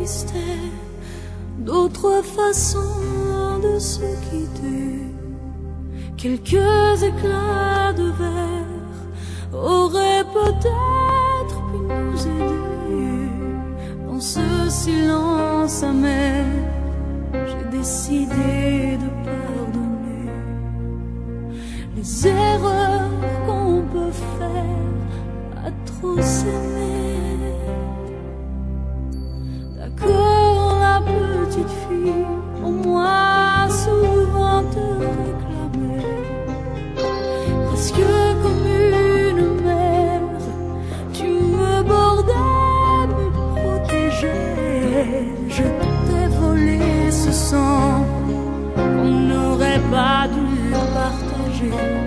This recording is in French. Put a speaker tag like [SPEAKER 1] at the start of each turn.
[SPEAKER 1] existait d'autres façons de se quitter. Quelques éclats de verre auraient peut-être pu nous aider. Dans ce silence amer, j'ai décidé de pardonner les erreurs qu'on peut faire à trop s'aimer. D'accord, la petite fille, au moins souvent te réclamait, presque comme une mère, tu me bordais, me protégeais. Je t'ai volé ce sang qu'on n'aurait pas dû partager.